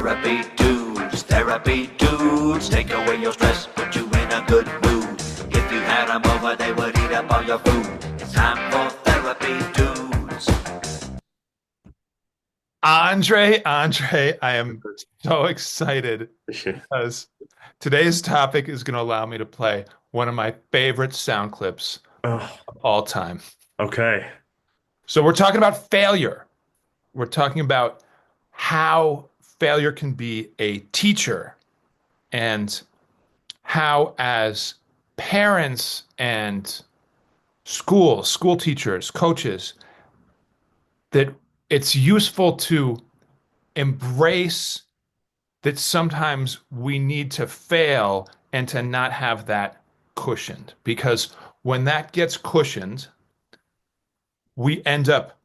Therapy dudes, take away your stress, put you in a good mood. If you had them over, they would eat up all your food. It's time for therapy dudes. Andre, I am so excited because today's topic is going to allow me to play one of my favorite sound clips Oh, of all time. okay. So we're talking about failure. We're talking about how failure can be a teacher and how as parents and school teachers, coaches, that it's useful to embrace that sometimes we need to fail and to not have that cushioned. Because when that gets cushioned, we end up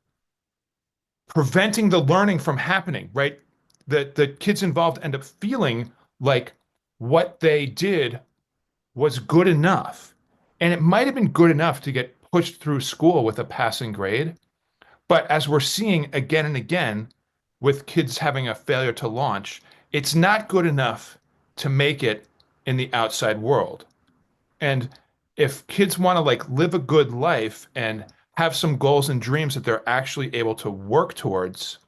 preventing the learning from happening, right? The kids involved end up feeling like what they did was good enough. And it might have been good enough to get pushed through school with a passing grade. But as we're seeing again and again with kids having a failure to launch, it's not good enough to make it in the outside world. And if kids want to like live a good life and have some goals and dreams that they're actually able to work towards,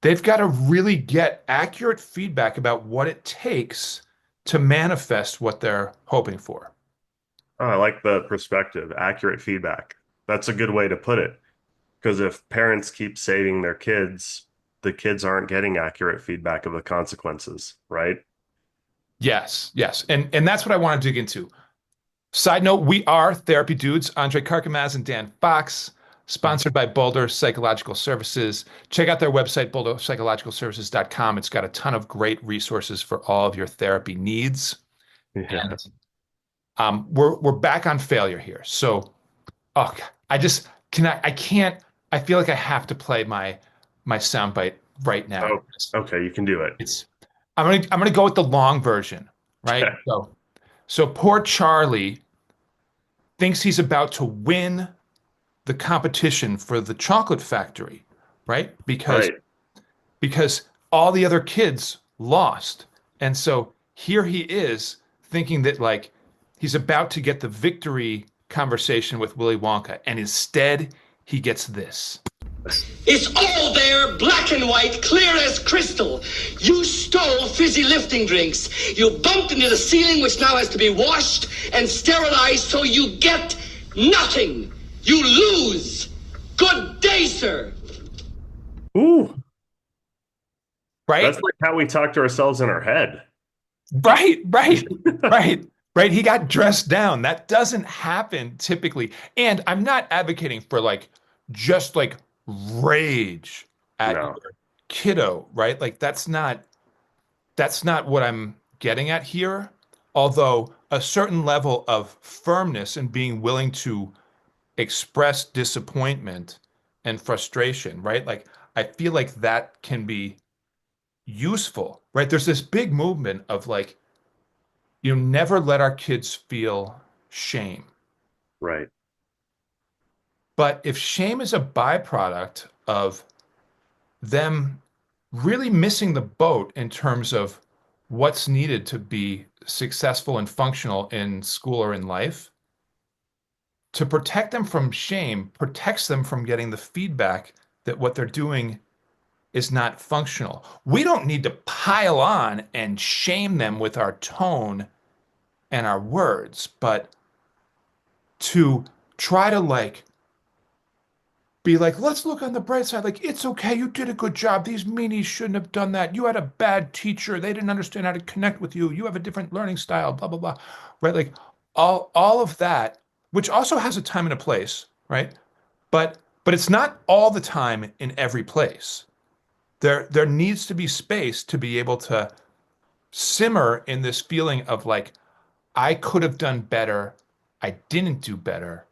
they've got to really get accurate feedback about what it takes to manifest what they're hoping for. Oh, I like the perspective, accurate feedback. That's a good way to put it. Because if parents keep saving their kids, the kids aren't getting accurate feedback of the consequences, right? Yes, yes. And that's what I want to dig into. Side note, we are therapy dudes, Andre Karkamaz and Dan Fox, sponsored by Boulder Psychological Services. Check out their website, boulderpsychologicalservices.com. It's got a ton of great resources for all of your therapy needs. Yeah. And we're back on failure here. So, oh, I just I can't. I feel like I have to play my soundbite right now. Oh, okay, you can do it. It's I'm gonna go with the long version, right? So poor Charlie thinks he's about to win the competition for the chocolate factory, right? Because Right. because all the other kids lost. And so here he is thinking that like he's about to get the victory conversation with Willy Wonka, and instead he gets this. It's all there, black and white, clear as crystal. You stole fizzy lifting drinks. You bumped into the ceiling, which now has to be washed and sterilized, so you get nothing. You lose. Good day, sir. Ooh, Right? that's like how we talk to ourselves in our head. Right, right. He got dressed down. That doesn't happen typically. And I'm not advocating for like just like rage at No. your kiddo, right? Like that's not what I'm getting at here. Although a certain level of firmness and being willing to express disappointment and frustration, right? Like I feel like that can be useful, right? There's this big movement of like, never let our kids feel shame. Right. But if shame is a byproduct of them really missing the boat in terms of what's needed to be successful and functional in school or in life, to protect them from shame protects them from getting the feedback that what they're doing is not functional. We don't need to pile on and shame them with our tone and our words, but to try to like be like, let's look on the bright side. Like, it's okay. You did a good job. These meanies shouldn't have done that. You had a bad teacher. They didn't understand how to connect with you. You have a different learning style, blah, blah, blah. Right? Like all of that, which also has a time and a place, right? But it's not all the time in every place. There needs to be space to be able to simmer in this feeling of like, I could have done better. I didn't do better.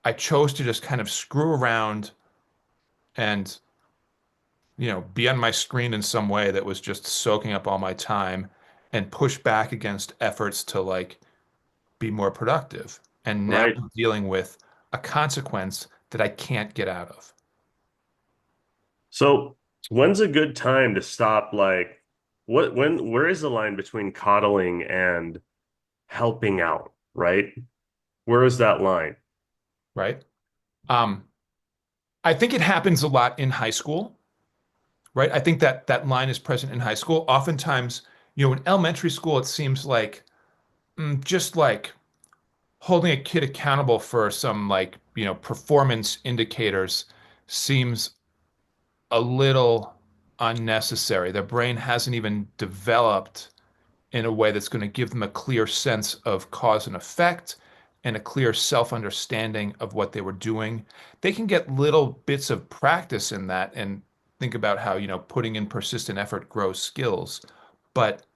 I chose to just kind of screw around and, be on my screen in some way that was just soaking up all my time and push back against efforts to like be more productive. And now Right. I'm dealing with a consequence that I can't get out of. So When's a good time to stop? Like, where is the line between coddling and helping out, right? Where is that line? right? Um, I think it happens a lot in high school, right? I think that that line is present in high school. Oftentimes, in elementary school, it seems like just like holding a kid accountable for some like, performance indicators seems a little unnecessary. Their brain hasn't even developed in a way that's going to give them a clear sense of cause and effect and a clear self-understanding of what they were doing. They can get little bits of practice in that and think about how, putting in persistent effort grows skills. But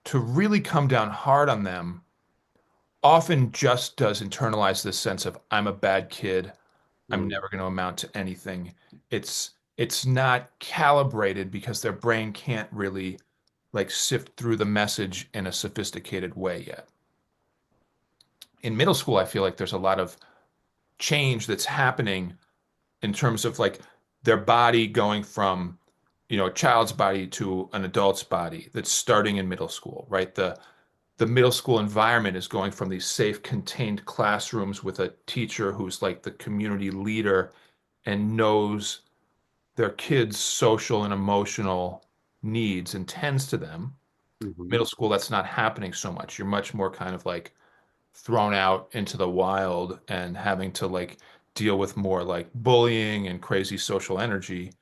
to really come down hard on them often just does internalize this sense of I'm a bad kid. I'm Mm, never going to amount to anything. It's not calibrated because their brain can't really like sift through the message in a sophisticated way yet. In middle school, I feel like there's a lot of change that's happening in terms of like their body going from, a child's body to an adult's body that's starting in middle school, right? The middle school environment is going from these safe, contained classrooms with a teacher who's like the community leader and knows their kids' social and emotional needs and tends to them. mhm. Middle school, that's not happening so much. You're much more kind of like thrown out into the wild and having to like deal with more like bullying and crazy social energy.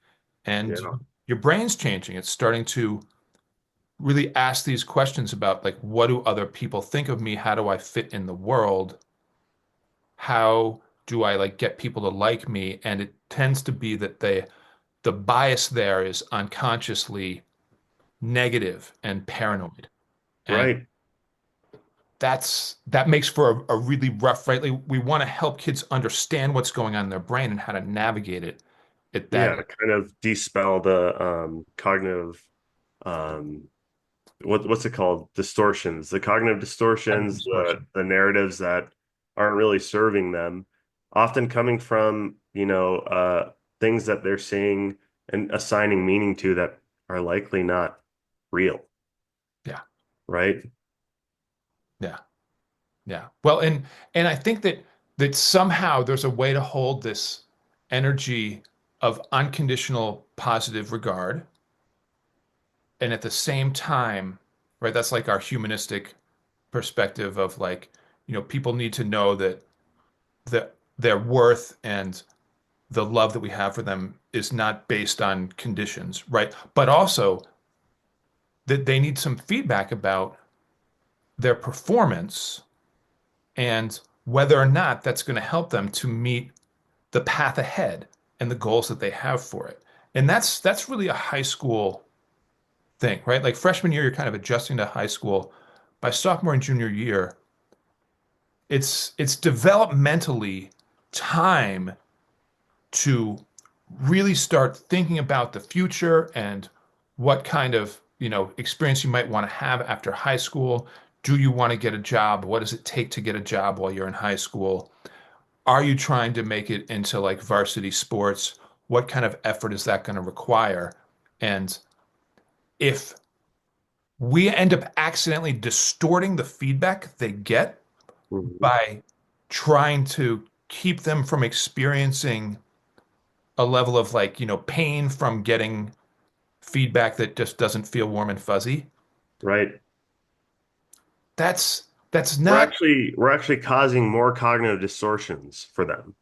And Yeah, your brain's changing. It's starting to really ask these questions about like, what do other people think of me? How do I fit in the world? How do I like get people to like me? And it tends to be that the bias there is unconsciously negative and paranoid. And right. that makes for a really rough, right? Like, we want to help kids understand what's going on in their brain and how to navigate it at that Yeah, age. kind of dispel the cognitive um what's it called? Distortions, the cognitive Cognitive distortions, distortion. the narratives that aren't really serving them, often coming from, things that they're seeing and assigning meaning to that are likely not real, Yeah, right? yeah, yeah. Well, and I think that somehow there's a way to hold this energy of unconditional positive regard, and at the same time, right? That's like our humanistic perspective of like, people need to know that their worth and the love that we have for them is not based on conditions, right? But also that they need some feedback about their performance and whether or not that's going to help them to meet the path ahead and the goals that they have for it. And that's really a high school thing, right? Like freshman year, you're kind of adjusting to high school. By sophomore and junior year, it's developmentally time to really start thinking about the future and what kind of, experience you might want to have after high school. Do you want to get a job? What does it take to get a job while you're in high school? Are you trying to make it into like varsity sports? What kind of effort is that going to require? And if we end up accidentally distorting the feedback they get Mhm. by trying to keep them from experiencing a level of like, pain from getting feedback that just doesn't feel warm and fuzzy. Right. That's We're not actually we're actually causing more cognitive distortions for them.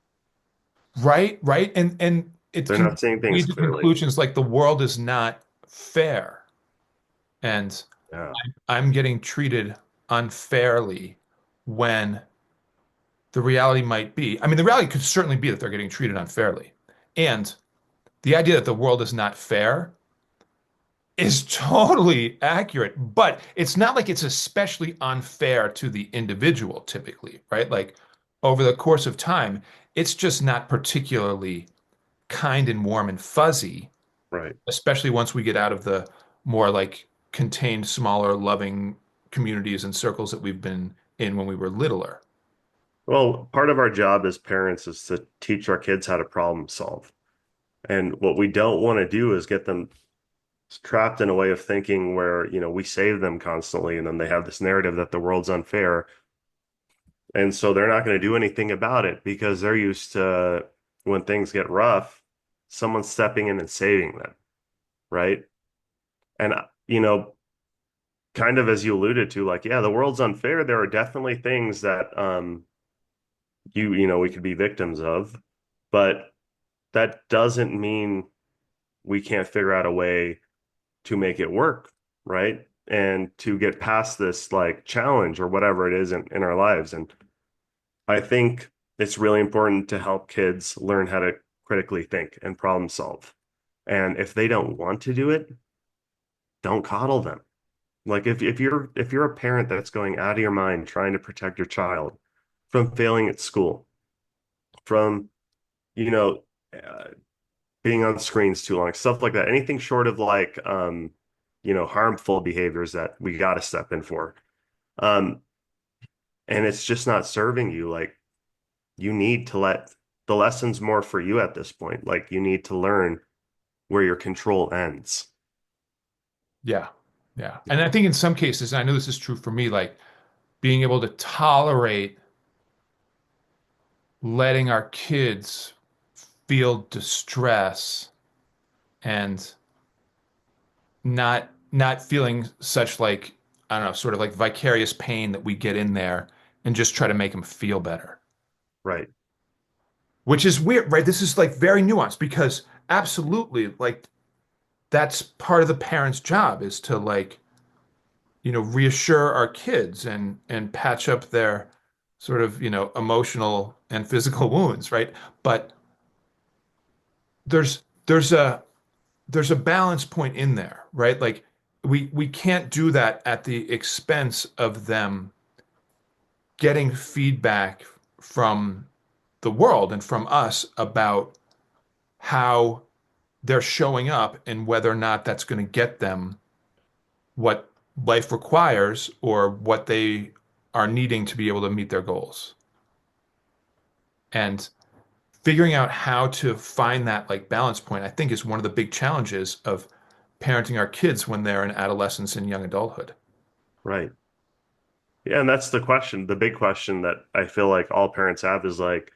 right, right? And it They're can not seeing things lead to clearly. conclusions like the world is not fair and Yeah. I'm getting treated unfairly when the reality might be, I mean, the reality could certainly be that they're getting treated unfairly. And the idea that the world is not fair is totally accurate, but it's not like it's especially unfair to the individual typically, right? Like over the course of time, it's just not particularly kind and warm and fuzzy, Right. especially once we get out of the more like contained, smaller, loving communities and circles that we've been in when we were littler. Well, part of our job as parents is to teach our kids how to problem solve. And what we don't want to do is get them trapped in a way of thinking where, we save them constantly and then they have this narrative that the world's unfair. And so they're not going to do anything about it because they're used to when things get rough, someone stepping in and saving them, right? And, kind of as you alluded to, like, yeah, the world's unfair. There are definitely things that we could be victims of, but that doesn't mean we can't figure out a way to make it work, right? And to get past this like challenge or whatever it is in our lives. And I think it's really important to help kids learn how to critically think and problem solve. And if they don't want to do it, don't coddle them. Like if you're a parent that's going out of your mind trying to protect your child from failing at school, from you know uh, being on screens too long, stuff like that, anything short of like harmful behaviors that we got to step in for. Um, and it's just not serving you. Like you need to let the lessons more for you at this point. Like you need to learn where your control ends. Yeah. Yeah. And I think in some cases, and I know this is true for me, like being able to tolerate letting our kids feel distress and not feeling such like, I don't know, sort of like vicarious pain that we get in there and just try to make them feel better. Right. Which is weird, right? This is like very nuanced because absolutely, like that's part of the parent's job is to like, reassure our kids and patch up their sort of, emotional and physical wounds, right? But there's there's a there's a balance point in there, right? Like we can't do that at the expense of them getting feedback from the world and from us about how they're showing up and whether or not that's going to get them what life requires or what they are needing to be able to meet their goals. And figuring out how to find that like balance point, I think is one of the big challenges of parenting our kids when they're in adolescence and young adulthood. Right. Yeah, and that's the question. The big question that I feel like all parents have is like,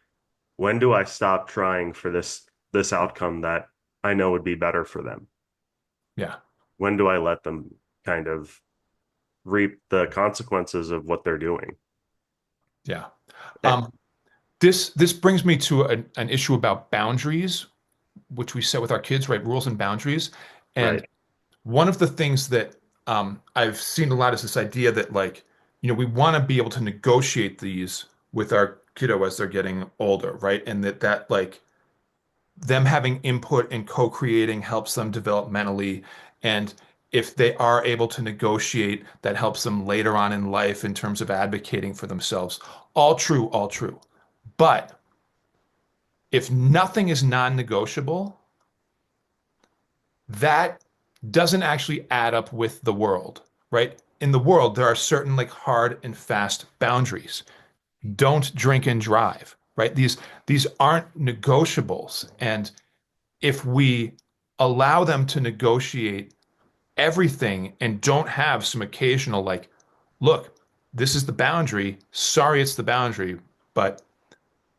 when do I stop trying for this outcome that I know would be better for them? Yeah. When do I let them kind of reap the consequences of what they're doing? Yeah. Eh, Um, this brings me to an issue about boundaries, which we set with our kids, right? Rules and boundaries. And right, one of the things that I've seen a lot is this idea that like, we want to be able to negotiate these with our kiddo as they're getting older, right? And that like them having input and co-creating helps them developmentally. And if they are able to negotiate, that helps them later on in life in terms of advocating for themselves. All true, all true. But if nothing is non-negotiable, that doesn't actually add up with the world, right? In the world, there are certain like hard and fast boundaries. Don't drink and drive, right? These aren't negotiables. And if we allow them to negotiate everything and don't have some occasional like, look, this is the boundary. Sorry, it's the boundary, but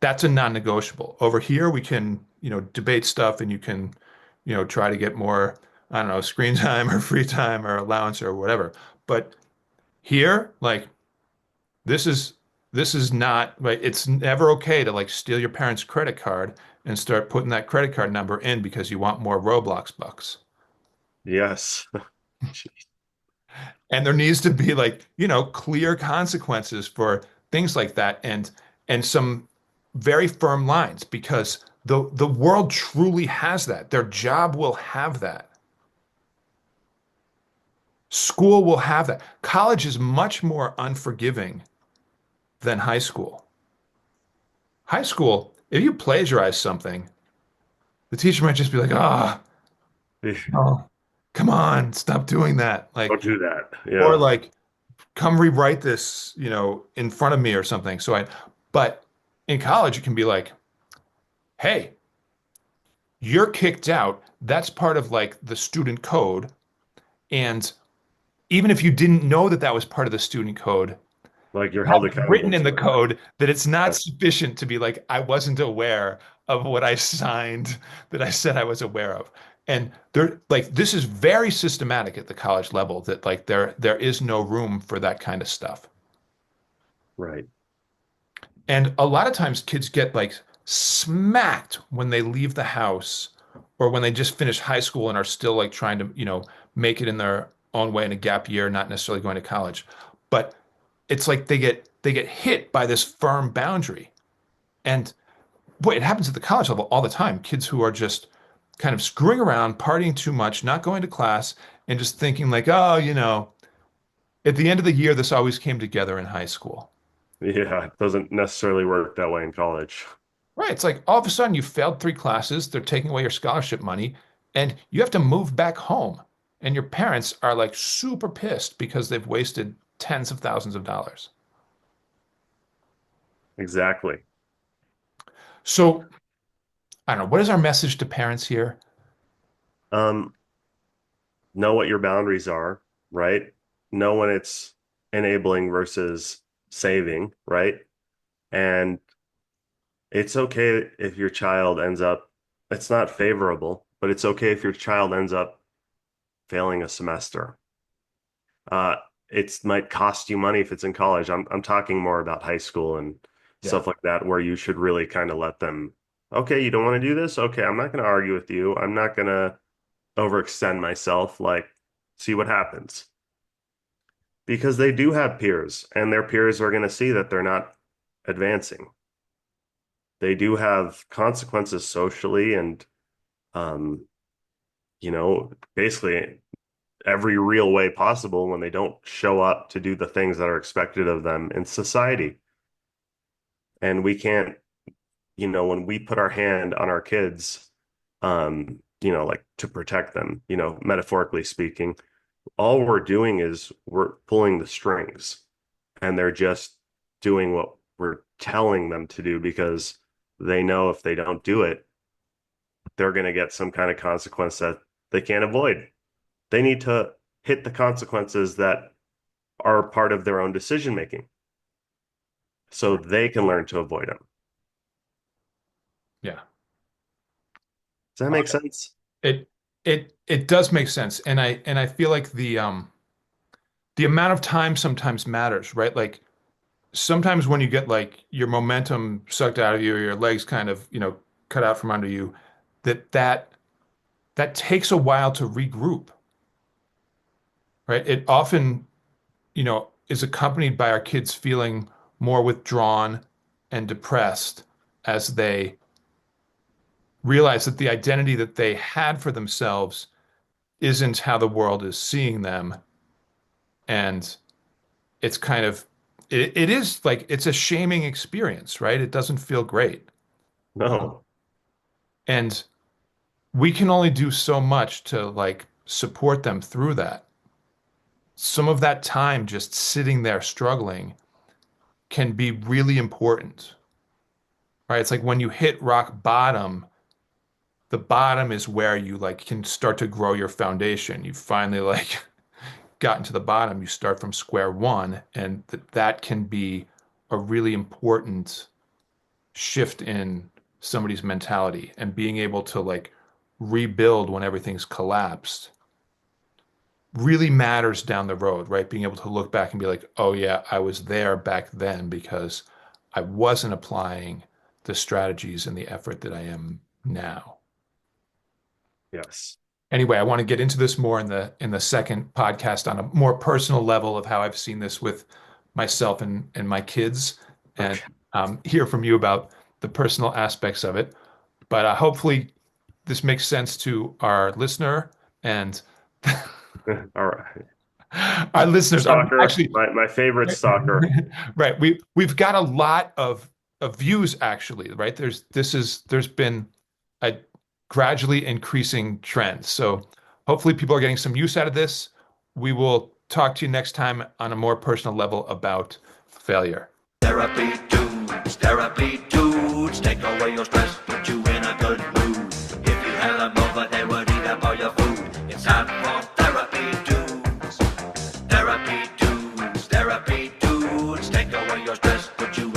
that's a non-negotiable. Over here, we can, debate stuff and you can, try to get more, I don't know, screen time or free time or allowance or whatever. But here, like, this is this is not right. It's never okay to like steal your parents' credit card and start putting that credit card number in because you want more Roblox bucks. yes. And there needs to be like, clear consequences for things like that and some very firm lines because the world truly has that. Their job will have that. School will have that. College is much more unforgiving than high school. High school, if you plagiarize something, the teacher might just be like, ah, oh, come on, stop doing that. Like, Don't do that. or Yeah. like, come rewrite this, in front of me or something. But in college, it can be like, hey, you're kicked out. That's part of like the student code. And even if you didn't know that that was part of the student code, Like you're have held it accountable written in to the it. code that it's not Yeah. sufficient to be like, I wasn't aware of what I signed that I said I was aware of. And there, like, this is very systematic at the college level that like there is no room for that kind of stuff. Right. And a lot of times kids get like smacked when they leave the house or when they just finish high school and are still like trying to, make it in their own way in a gap year, not necessarily going to college. But it's like they get hit by this firm boundary. And boy, it happens at the college level all the time. Kids who are just kind of screwing around, partying too much, not going to class, and just thinking like, oh, at the end of the year, this always came together in high school. Yeah, it doesn't necessarily work that way in college. Right. It's like all of a sudden you failed 3 classes, they're taking away your scholarship money, and you have to move back home. And your parents are like super pissed because they've wasted tens of thousands of dollars. Exactly. So I don't know, what is our message to parents here? Um, know what your boundaries are, right? Know when it's enabling versus saving, right? And it's okay if your child ends up, it's not favorable, but it's okay if your child ends up failing a semester. Uh, it might cost you money if it's in college. I'm talking more about high school and Yeah. stuff like that, where you should really kind of let them, okay, you don't want to do this? Okay, I'm not going to argue with you. I'm not going to overextend myself. Like, see what happens. Because they do have peers, and their peers are going to see that they're not advancing. They do have consequences socially and, um, basically every real way possible when they don't show up to do the things that are expected of them in society. And we can't, when we put our hand on our kids, like to protect them, metaphorically speaking, all we're doing is we're pulling the strings and they're just doing what we're telling them to do because they know if they don't do it, they're going to get some kind of consequence that they can't avoid. They need to hit the consequences that are part of their own decision making so they can learn to avoid them. Yeah. Does that make sense? It does make sense. And I feel like the amount of time sometimes matters, right? Like sometimes when you get like your momentum sucked out of you or your legs kind of, cut out from under you, that takes a while to regroup, right? It often, is accompanied by our kids feeling more withdrawn and depressed as they realize that the identity that they had for themselves isn't how the world is seeing them. And it's kind of, it is like, it's a shaming experience, right? It doesn't feel great. No. And we can only do so much to like support them through that. Some of that time just sitting there struggling can be really important, right? It's like when you hit rock bottom, the bottom is where you like can start to grow your foundation. You finally like gotten to the bottom, you start from square one, and that can be a really important shift in somebody's mentality and being able to like rebuild when everything's collapsed really matters down the road, right? Being able to look back and be like, oh yeah, I was there back then because I wasn't applying the strategies and the effort that I am now. Yes. Anyway, I want to get into this more in the second podcast on a more personal level of how I've seen this with myself and my kids, and Okay. hear from you about the personal aspects of it. But hopefully, this makes sense to our listener and All right. our listeners are Stalker, actually my favorite stalker. right. We've got a lot of views actually, right? There's been a gradually increasing trend. So hopefully people are getting some use out of this. We will talk to you next time on a more personal level about failure. Therapy dudes, take away your stress, put you in a good mood. If you for therapy dudes. Therapy dudes, take away your stress, put you